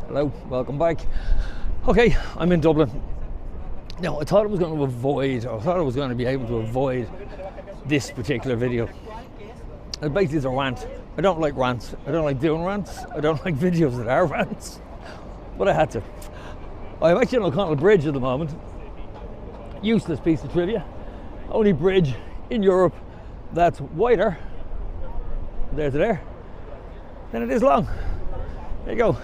Hello, welcome back. Okay, I'm in Dublin. Now, I thought I was going to be able to avoid this particular video. And basically it's a rant. I don't like rants. I don't like doing rants. I don't like videos that are rants. But I had to. I'm actually on O'Connell Bridge at the moment. Useless piece of trivia. Only bridge in Europe that's wider, there to there, than it is long. There you go.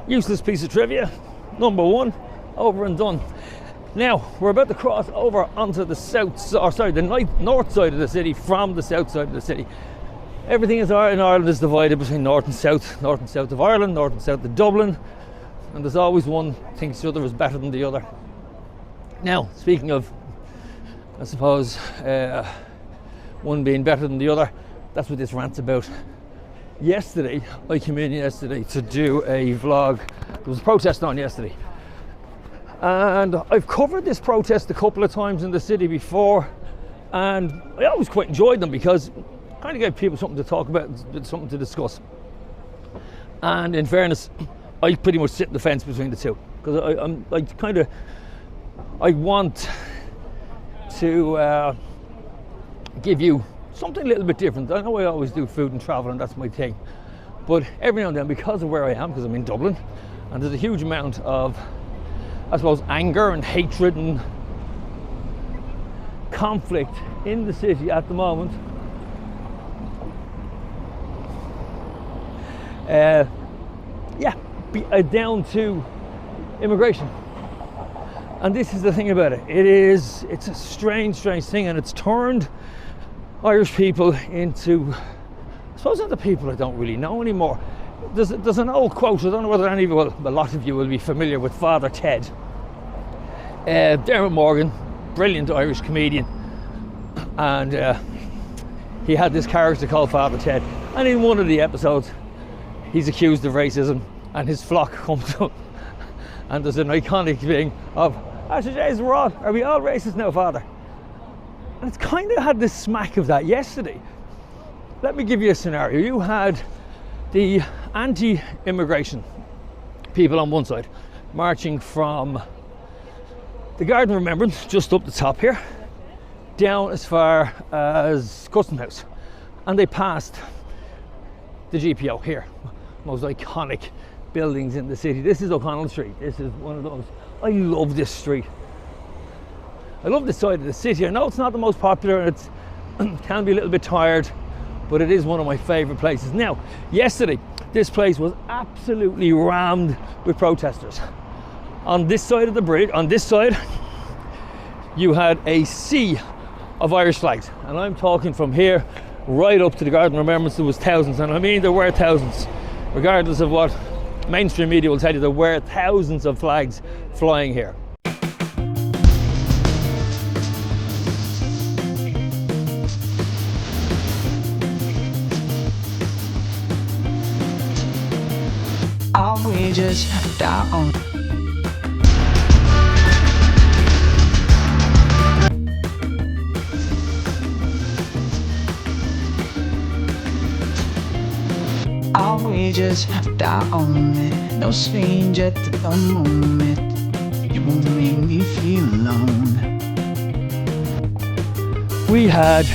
Useless piece of trivia, number one, over and done. Now, we're about to cross over onto the north side of the city from the south side of the city. Everything in Ireland is divided between north and south of Ireland, north and south of Dublin, and there's always one thinks the other is better than the other. Now, speaking of, I suppose, one being better than the other, that's what this rant's about. Yesterday, I came in to do a vlog. There was a protest on yesterday. And I've covered this protest a couple of times in the city before, and I always quite enjoyed them because it kind of gave people something to talk about, something to discuss. And in fairness, I pretty much sit in the fence between the two because I want to give you something a little bit different. I know I always do food and travel and that's my thing, but every now and then, because of where I am, because I'm in Dublin and there's a huge amount of, I suppose, anger and hatred and conflict in the city at the moment, down to immigration. And this is the thing about it. It's a strange thing, and it's turned Irish people into, I suppose, not the people I don't really know anymore. There's an old quote, I don't know whether a lot of you will be familiar with Father Ted. Dermot Morgan, brilliant Irish comedian, and he had this character called Father Ted, and in one of the episodes he's accused of racism and his flock comes up and there's an iconic thing of, are we all racist now, Father? And it's kind of had this smack of that yesterday. Let me give you a scenario. You had the anti-immigration people on one side marching from the Garden of Remembrance, just up the top here, down as far as Custom House. And they passed the GPO here, most iconic buildings in the city. This is O'Connell Street. This is one of those. I love this street. I love this side of the city. I know it's not the most popular and it can be a little bit tired, but it is one of my favourite places. Now, yesterday, this place was absolutely rammed with protesters. On this side of the bridge, on this side, you had a sea of Irish flags. And I'm talking from here right up to the Garden of Remembrance. There was thousands, and I mean there were thousands. Regardless of what mainstream media will tell you, there were thousands of flags flying here. Are we just down? Are we just down? No stranger to the moment. You won't make me feel alone. We had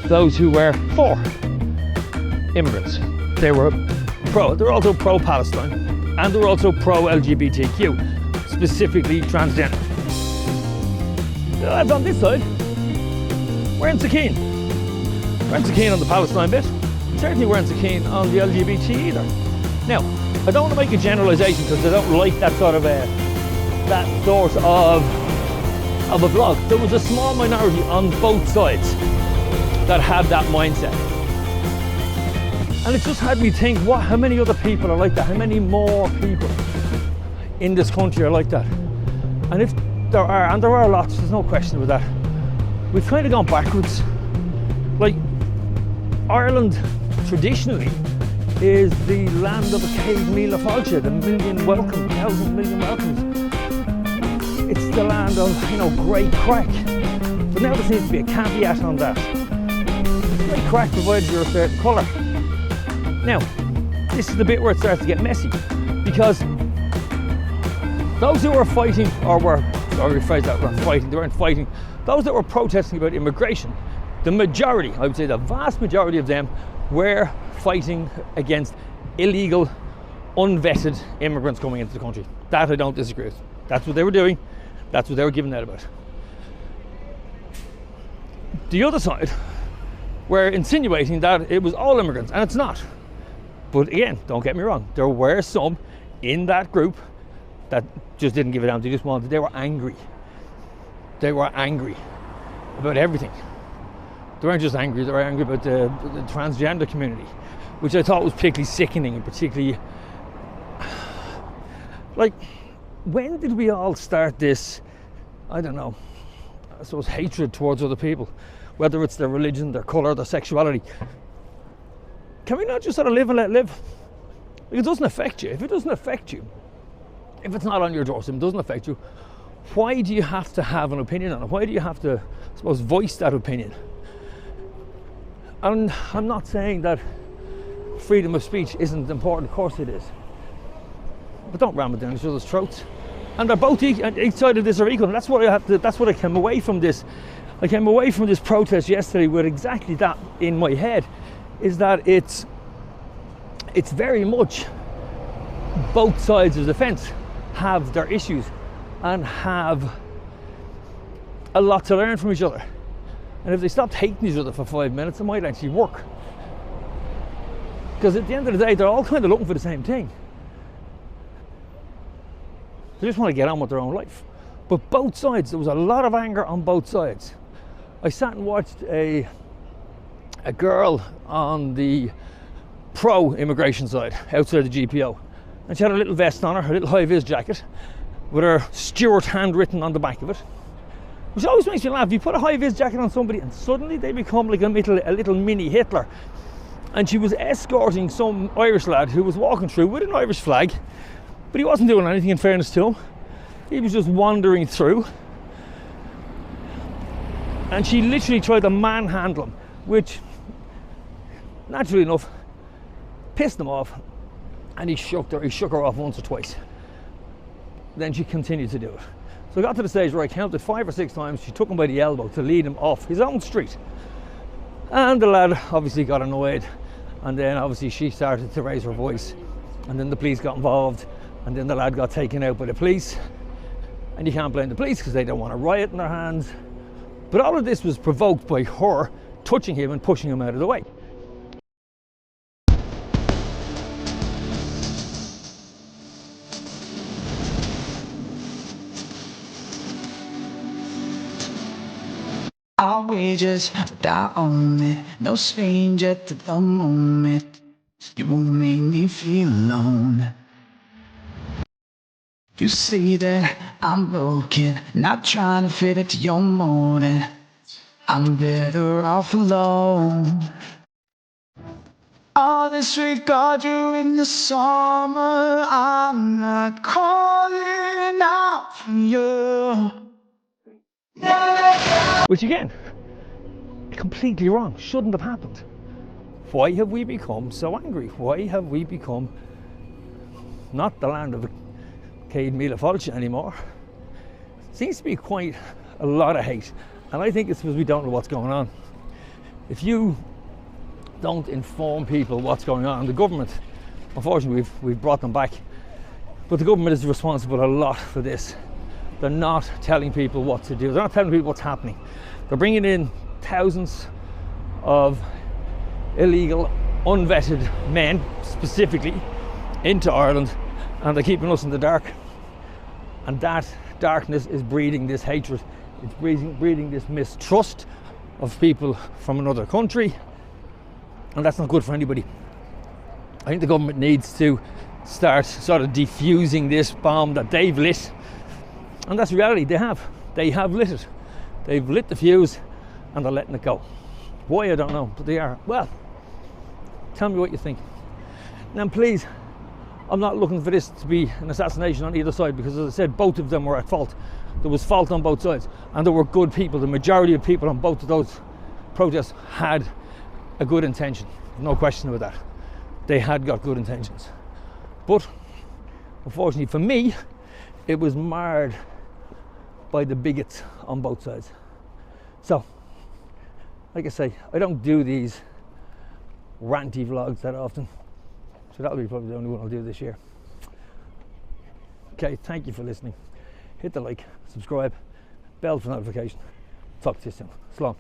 those who were for immigrants. They were also pro-Palestine, and they were also pro-LGBTQ, specifically transgender. The lads on this side weren't so keen. Weren't so keen on the Palestine bit. Certainly weren't so keen on the LGBT either. Now, I don't want to make a generalisation because I don't like that sort of a vlog. There was a small minority on both sides that had that mindset. And it just had me think, how many other people are like that? How many more people in this country are like that? And if there are, and there are lots, there's no question about that, we've kind of gone backwards. Like, Ireland traditionally is the land of a cave meal of fáilte, the thousand million welcomes. It's the land of, great crack. But now there seems to be a caveat on that. Great crack provided you're a certain colour. Now, this is the bit where it starts to get messy, Because those who were fighting, or rephrase that, were fighting, they weren't fighting, those that were protesting about immigration, the majority, I would say the vast majority of them, were fighting against illegal, unvetted immigrants coming into the country. That I don't disagree with. That's what they were doing. That's what they were giving out about. The other side were insinuating that it was all immigrants, and it's not. But again, don't get me wrong, there were some in that group that just didn't give a damn. They were angry. They were angry about everything. They weren't just angry, they were angry about the transgender community, which I thought was particularly sickening and particularly, like, when did we all start this, I don't know, I suppose, hatred towards other people, whether it's their religion, their colour, their sexuality? Can we not just sort of live and let live? Like, it doesn't affect you. If it doesn't affect you, if it's not on your doorstep, it doesn't affect you, why do you have to have an opinion on it? Why do you have to, I suppose, voice that opinion? And I'm not saying that freedom of speech isn't important, of course it is. But don't ram it down each other's throats. And they're both each side of this are equal. And that's what I came away from this. I came away from this protest yesterday with exactly that in my head, is that it's very much both sides of the fence have their issues and have a lot to learn from each other. And if they stopped hating each other for 5 minutes, it might actually work. Because at the end of the day, they're all kind of looking for the same thing. They just want to get on with their own life. But both sides, there was a lot of anger on both sides. I sat and watched a girl on the pro-immigration side, outside the GPO. And she had a little vest on her, a little high-vis jacket, with her Stuart handwritten on the back of it. Which always makes me laugh. You put a high-vis jacket on somebody and suddenly they become like a little mini Hitler. And she was escorting some Irish lad who was walking through with an Irish flag, but he wasn't doing anything, in fairness to him. He was just wandering through. And she literally tried to manhandle him, which, naturally enough, pissed him off. And he shook her off once or twice. Then she continued to do it. So I got to the stage where I counted 5 or 6 times. She took him by the elbow to lead him off his own street. And the lad obviously got annoyed. And then obviously she started to raise her voice. And then the police got involved. And then the lad got taken out by the police. And you can't blame the police because they don't want a riot in their hands. But all of this was provoked by her touching him and pushing him out of the way. Are we just die on it? No stranger to the moment. You won't make me feel alone. You see that I'm broken, not trying to fit into your molding. I'm better off alone. I'll disregard you in the summer. I'm not calling out for you. Which again, completely wrong, shouldn't have happened. Why have we become so angry? Why have we become not the land of Céad Míle Fáilte anymore? Seems to be quite a lot of hate, and I think it's because we don't know what's going on. If you don't inform people what's going on, the government, unfortunately we've brought them back, but the government is responsible a lot for this. They're not telling people what to do. They're not telling people what's happening. They're bringing in thousands of illegal, unvetted men, specifically, into Ireland, and they're keeping us in the dark. And that darkness is breeding this hatred. It's breeding this mistrust of people from another country, and that's not good for anybody. I think the government needs to start sort of defusing this bomb that they've lit. And that's the reality. They have lit it. They've lit the fuse and they're letting it go. Why, I don't know, but they are. Well, tell me what you think. Now please, I'm not looking for this to be an assassination on either side, because as I said, both of them were at fault. There was fault on both sides, and there were good people. The majority of people on both of those protests had a good intention. No question about that. They had got good intentions. But unfortunately for me, it was marred by the bigots on both sides. So, like I say, I don't do these ranty vlogs that often, so that'll be probably the only one I'll do this year. Okay, thank you for listening. Hit the like, subscribe, bell for notification. Talk to you soon. Slán.